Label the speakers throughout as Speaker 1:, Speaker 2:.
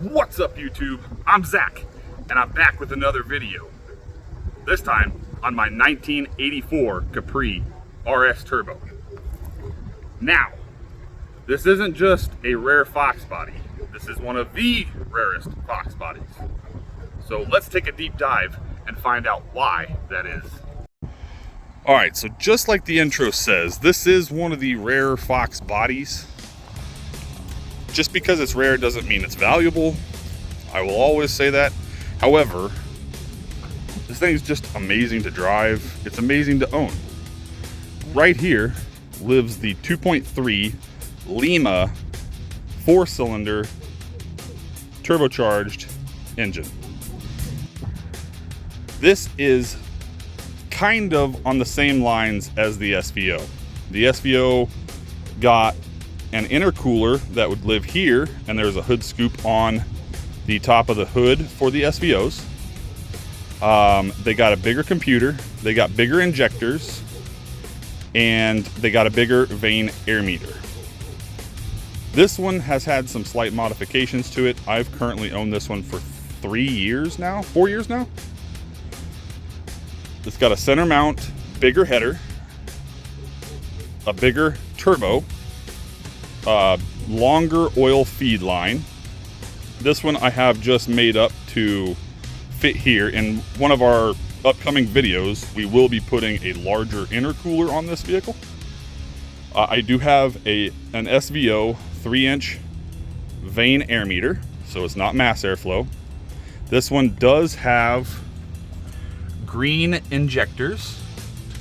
Speaker 1: What's up, YouTube? I'm Zach, and I'm back with another video. This time on my 1984 Capri RS Turbo. Now, this isn't just a rare Fox body. This is one of the rarest Fox bodies. So let's take a deep dive and find out why that is. All right, so just like the intro says, this is one of the rare Fox bodies. Just because it's rare doesn't mean it's valuable. I will always say that. However, this thing is just amazing to drive. It's amazing to own. Right here lives the 2.3 Lima 4-cylinder turbocharged engine. This is kind of on the same lines as the SVO. The SVO got an intercooler that would live here, and there's a hood scoop on the top of the hood for the SVOs. They got a bigger computer, they got bigger injectors, and they got a bigger vane air meter. This one has had some slight modifications to it. I've currently owned this one for 4 years now. It's got a center mount, bigger header, a bigger turbo, longer oil feed line. This one I have just made up to fit here. In one of our upcoming videos, we will be putting a larger intercooler on this vehicle. I do have an SVO 3-inch vane air meter, so it's not mass airflow. This one does have green injectors,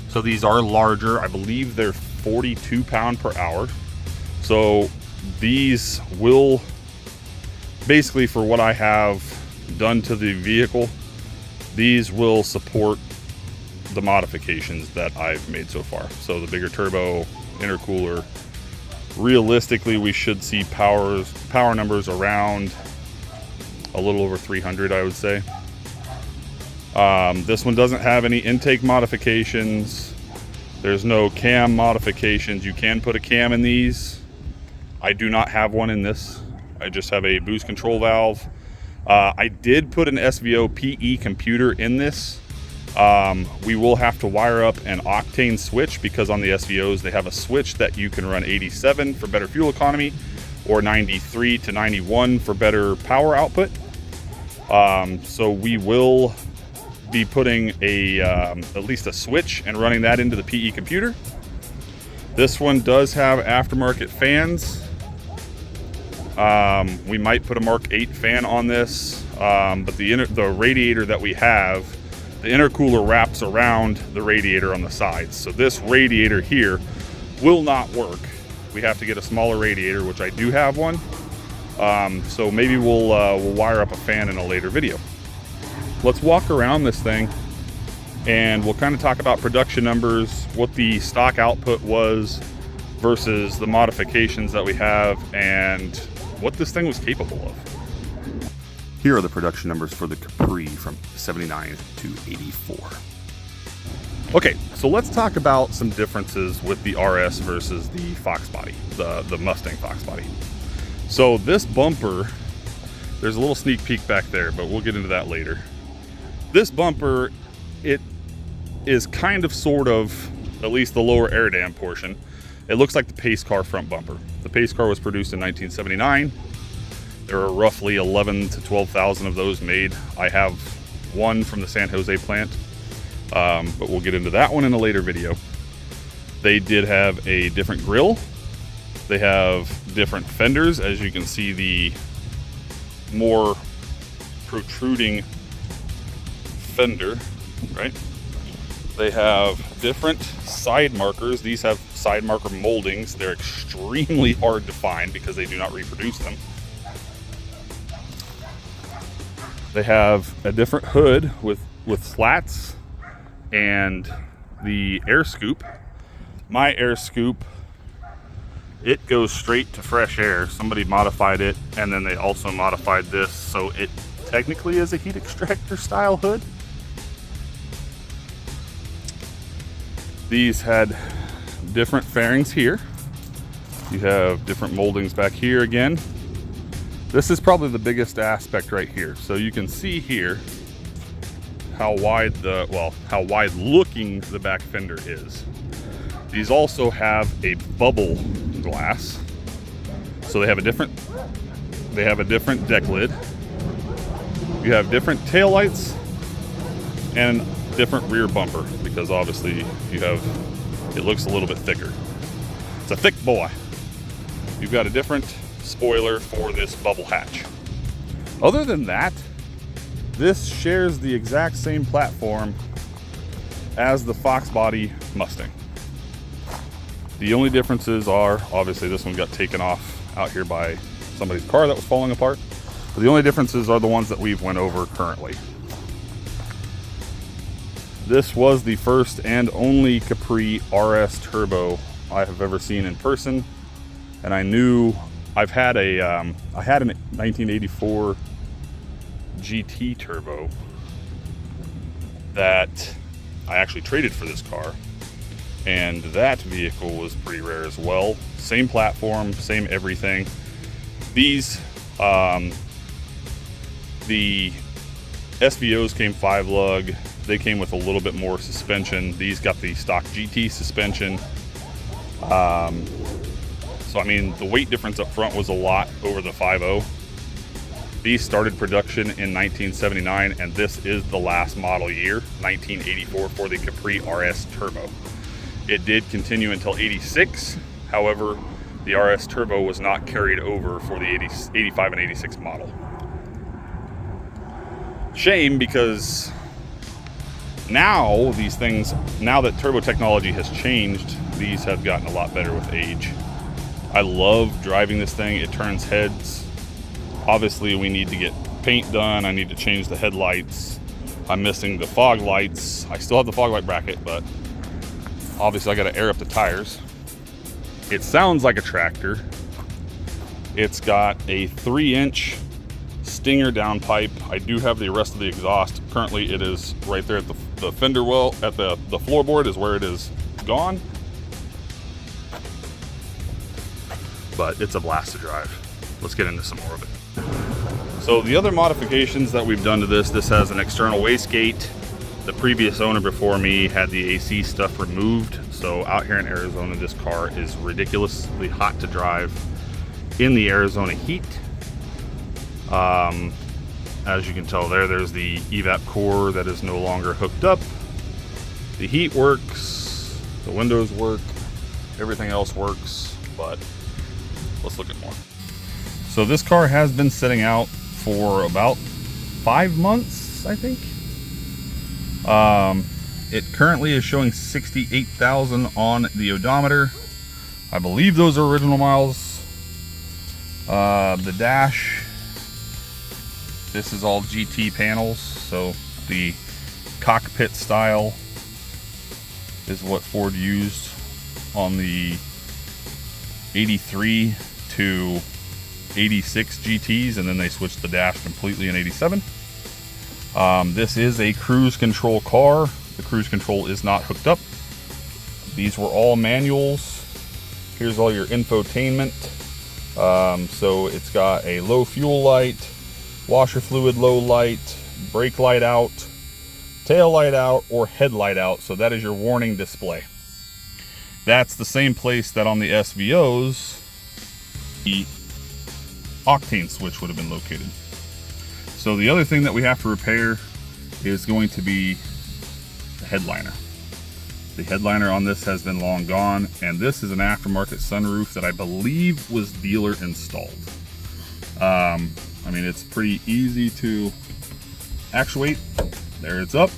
Speaker 1: so these are larger. I believe they're 42 pound per hour. So these will, basically for what I have done to the vehicle, these will support the modifications that I've made so far. So the bigger turbo, intercooler, realistically we should see power numbers around a little over 300, I would say. This one doesn't have any intake modifications. There's no cam modifications. You can put a cam in these. I do not have one in this. I just have a boost control valve. I did put an SVO PE computer in this. We will have to wire up an octane switch, because on the SVOs they have a switch that you can run 87 for better fuel economy or 93 to 91 for better power output. So we will be putting at least a switch and running that into the PE computer. This one does have aftermarket fans. We might put a Mark 8 fan on this, but the radiator that we have, the intercooler wraps around the radiator on the sides. So this radiator here will not work. We have to get a smaller radiator, which I do have one. So maybe we'll wire up a fan in a later video. Let's walk around this thing and we'll kind of talk about production numbers, what the stock output was versus the modifications that we have, and what this thing was capable of. Here are the production numbers for the Capri from 79 to 84. Okay, so let's talk about some differences with the RS versus the Fox body, the Mustang Fox body. So this bumper, there's a little sneak peek back there, but we'll get into that later. This bumper, it is kind of sort of, at least the lower air dam portion, it looks like the pace car front bumper. The pace car was produced in 1979. There are roughly 11 to 12,000 of those made. I have one from the San Jose plant, but we'll get into that one in a later video. They did have a different grille. They have different fenders. As you can see, the more protruding fender, right? They have different side markers. These have side marker moldings. They're extremely hard to find because they do not reproduce them. They have a different hood with slats and the air scoop. My air scoop, it goes straight to fresh air. Somebody modified it, and then they also modified this so it technically is a heat extractor style hood. These had different fairings here. You have different moldings back here again. This is probably the biggest aspect right here. So you can see here how wide how wide looking the back fender is. These also have a bubble glass. So they have a different deck lid. You have different tail lights and different rear bumper, because obviously it looks a little bit thicker. It's a thick boy. You've got a different spoiler for this bubble hatch. Other than that, this shares the exact same platform as the Fox body Mustang. The only differences are, obviously this one got taken off out here by somebody's car that was falling apart. But the only differences are the ones that we've went over currently. This was the first and only Capri RS Turbo I have ever seen in person. And I knew I had a 1984 GT Turbo that I actually traded for this car. And that vehicle was pretty rare as well. Same platform, same everything. These, the SVOs came 5-lug. They came with a little bit more suspension. These got the stock GT suspension. So I mean, the weight difference up front was a lot over the 5.0. These started production in 1979, and this is the last model year, 1984, for the Capri RS Turbo. It did continue until 86. However, the RS Turbo was not carried over for the 85 and 86 model. Shame, because now these things, now that turbo technology has changed, these have gotten a lot better with age. I love driving this thing. It turns heads. Obviously, we need to get paint done. I need to change the headlights. I'm missing the fog lights. I still have the fog light bracket, but obviously I got to air up the tires. It sounds like a tractor. It's got a 3-inch Stinger downpipe. I do have the rest of the exhaust. Currently it is right there at the fender well, at the floorboard is where it is gone. But it's a blast to drive. Let's get into some more of it. So the other modifications that we've done to this has an external wastegate. The previous owner before me had the AC stuff removed. So out here in Arizona, this car is ridiculously hot to drive in the Arizona heat. As you can tell there's the evap core that is no longer hooked up. The heat works, the windows work, everything else works, but let's look at more. So this car has been sitting out for about 5 months, I think. It currently is showing 68,000 on the odometer. I believe those are original miles. The dash, this is all GT panels, so the cockpit style is what Ford used on the 83 to 86 GTs, and then they switched the dash completely in 87. This is a cruise control car. The cruise control is not hooked up. These were all manuals. Here's all your infotainment. So it's got a low fuel light, washer fluid low light, brake light out, tail light out, or headlight out. So that is your warning display. That's the same place that on the SVOs, the octane switch would have been located. So the other thing that we have to repair is going to be the headliner. The headliner on this has been long gone, and this is an aftermarket sunroof that I believe was dealer installed. I mean, it's pretty easy to actuate. There it's up,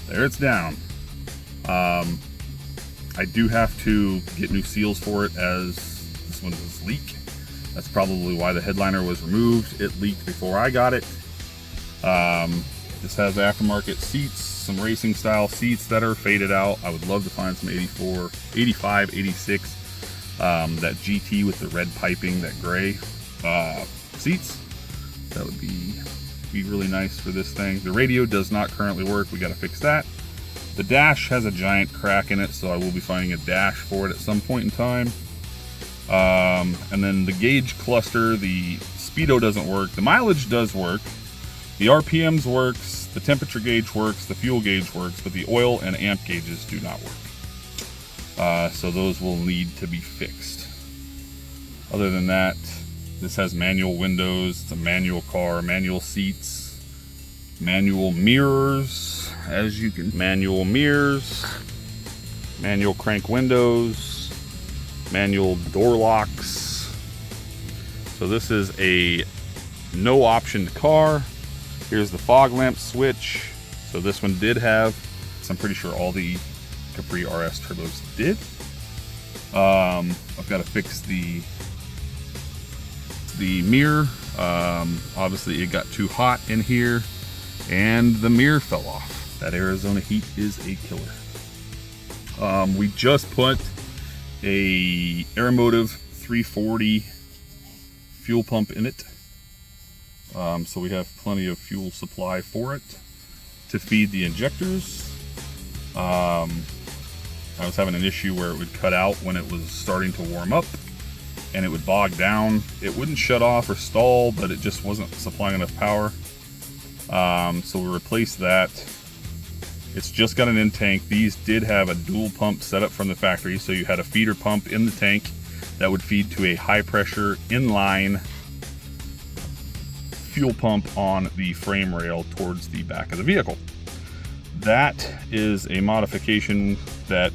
Speaker 1: there it's down. I do have to get new seals for it, as this one does leak. That's probably why the headliner was removed. It leaked before I got it. This has aftermarket seats, some racing style seats that are faded out. I would love to find some 84, 85, 86, that GT with the red piping, that gray seats. That would be really nice for this thing. The radio does not currently work. We got to fix that. The dash has a giant crack in it, so I will be finding a dash for it at some point in time. And then the gauge cluster, the speedo doesn't work. The mileage does work. The RPMs works. The temperature gauge works. The fuel gauge works, but the oil and amp gauges do not work. So those will need to be fixed. Other than that, this has manual windows. It's a manual car, manual seats, manual mirrors, manual mirrors, manual crank windows, manual door locks. So this is a no optioned car. Here's the fog lamp switch. So this one did have, so I'm pretty sure all the Capri RS turbos did. I've got to fix the mirror. Obviously it got too hot in here and the mirror fell off. That Arizona heat is a killer. We just put a Aeromotive 340 fuel pump in it. So we have plenty of fuel supply for it to feed the injectors. I was having an issue where it would cut out when it was starting to warm up and it would bog down. It wouldn't shut off or stall, but it just wasn't supplying enough power. So we replaced that. It's just got an in tank. These did have a dual pump set up from the factory, so you had a feeder pump in the tank that would feed to a high pressure inline fuel pump on the frame rail towards the back of the vehicle. That is a modification that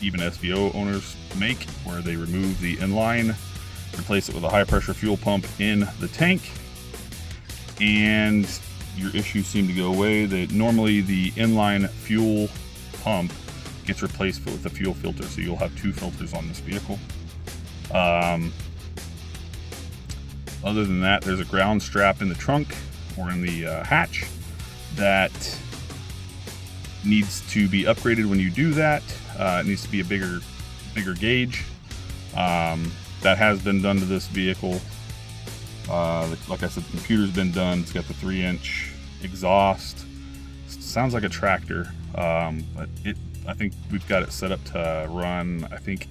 Speaker 1: even SVO owners make, where they remove the inline, replace it with a high pressure fuel pump in the tank, and your issues seem to go away. Normally the inline fuel pump gets replaced with a fuel filter, so you'll have two filters on this vehicle. Other than that, there's a ground strap in the trunk or in the hatch that needs to be upgraded when you do that. It needs to be a bigger gauge. That has been done to this vehicle. Like I said, the computer's been done. It's got the 3-inch exhaust. Sounds like a tractor, but I think we've got it set up to run, I think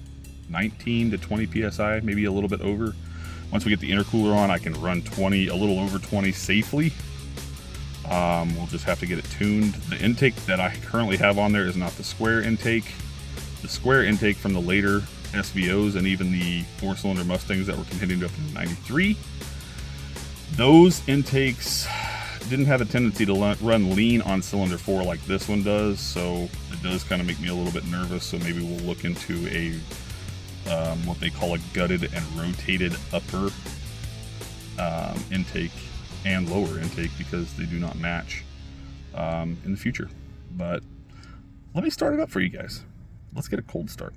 Speaker 1: 19 to 20 PSI, maybe a little bit over. Once we get the intercooler on, I can run a little over 20 safely. We'll just have to get it tuned. The intake that I currently have on there is not the square intake. The square intake from the later SVOs and even the 4-cylinder Mustangs that were continuing up in 93. Those intakes didn't have a tendency to run lean on cylinder 4 like this one does, so it does kind of make me a little bit nervous. So maybe we'll look into a what they call a gutted and rotated upper intake and lower intake, because they do not match in the future. But let me start it up for you guys. Let's get a cold start.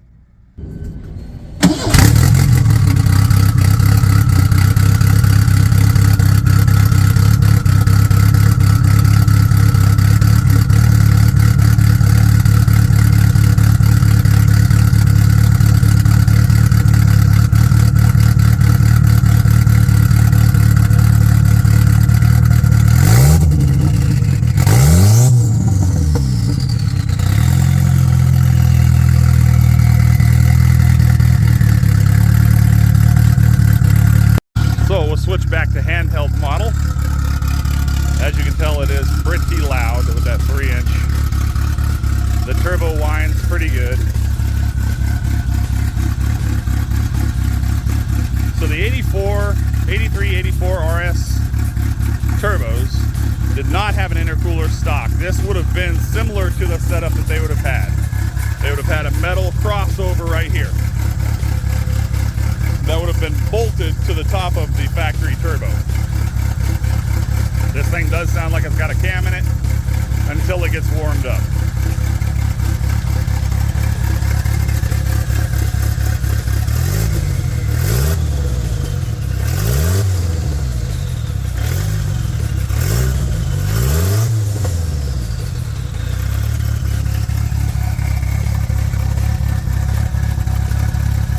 Speaker 1: Switch back to handheld model. As you can tell, it is pretty loud with that 3-inch. The turbo whines pretty good. So the 83, 84 RS turbos did not have an intercooler stock. This would have been similar to the setup that they would have had. They would have had a metal crossover right here that would have been bolted to the top of the factory turbo. This thing does sound like it's got a cam in it until it gets warmed up.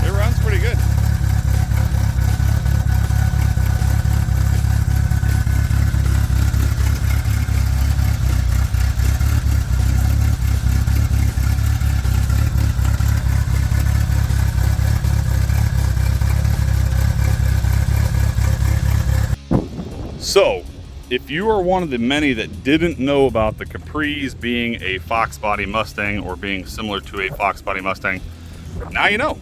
Speaker 1: It runs pretty good. So if you are one of the many that didn't know about the Capris being a Fox body Mustang or being similar to a Fox body Mustang, now you know.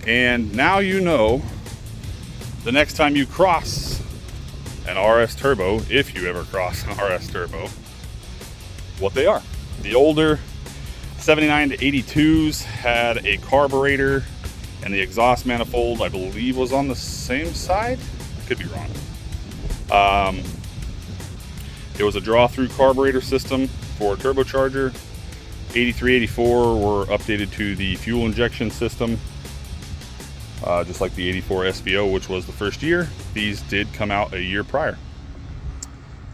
Speaker 1: And now you know the next time you cross an RS Turbo, if you ever cross an RS Turbo, what they are. The older 79 to 82s had a carburetor, and the exhaust manifold, I believe, was on the same side. I could be wrong. There was a draw-through carburetor system for a turbocharger. 83, 84 were updated to the fuel injection system, just like the 84 SVO, which was the first year. These did come out a year prior.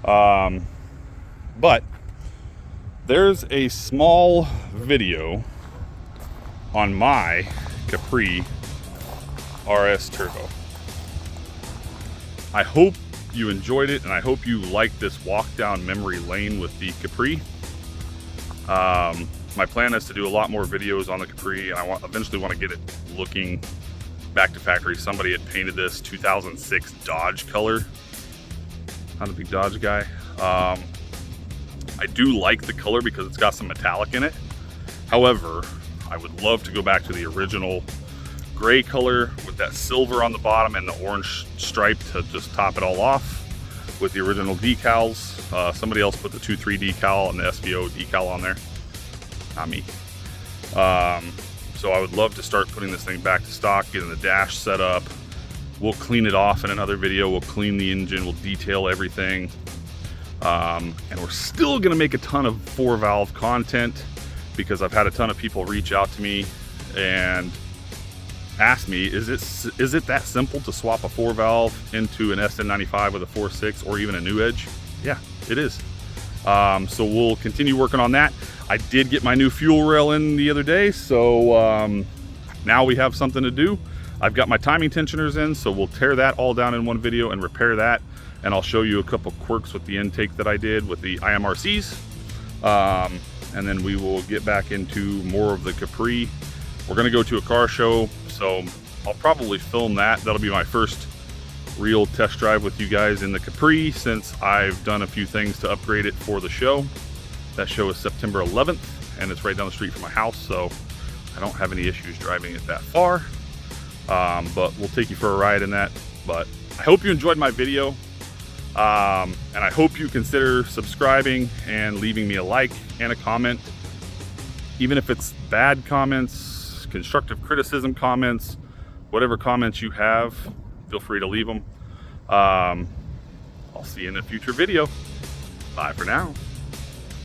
Speaker 1: But there's a small video on my Capri RS Turbo. I hope you enjoyed it, and I hope you liked this walk down memory lane with the Capri. My plan is to do a lot more videos on the Capri, and I eventually want to get it looking back to factory. Somebody had painted this 2006 Dodge color. Not a big Dodge guy. I do like the color because it's got some metallic in it. However, I would love to go back to the original gray color with that silver on the bottom and the orange stripe to just top it all off with the original decals. Somebody else put the 2.3 decal and the SVO decal on there, not me. So I would love to start putting this thing back to stock, getting the dash set up. We'll clean it off in another video. We'll clean the engine, we'll detail everything. And we're still gonna make a ton of 4-valve content because I've had a ton of people reach out to me and ask me, is it that simple to swap a 4-valve into an SN95 with a 4.6 or even a New Edge? Yeah, it is. So we'll continue working on that. I did get my new fuel rail in the other day, so now we have something to do. I've got my timing tensioners in, so we'll tear that all down in one video and repair that. And I'll show you a couple quirks with the intake that I did with the IMRCs. And then we will get back into more of the Capri. We're gonna go to a car show, so I'll probably film that. That'll be my first real test drive with you guys in the Capri, since I've done a few things to upgrade it for the show. That show is September 11th, and it's right down the street from my house, so I don't have any issues driving it that far. But we'll take you for a ride in that. But I hope you enjoyed my video. And I hope you consider subscribing and leaving me a like and a comment. Even if it's bad comments, constructive criticism comments, whatever comments you have, feel free to leave them. I'll see you in a future video. Bye for now.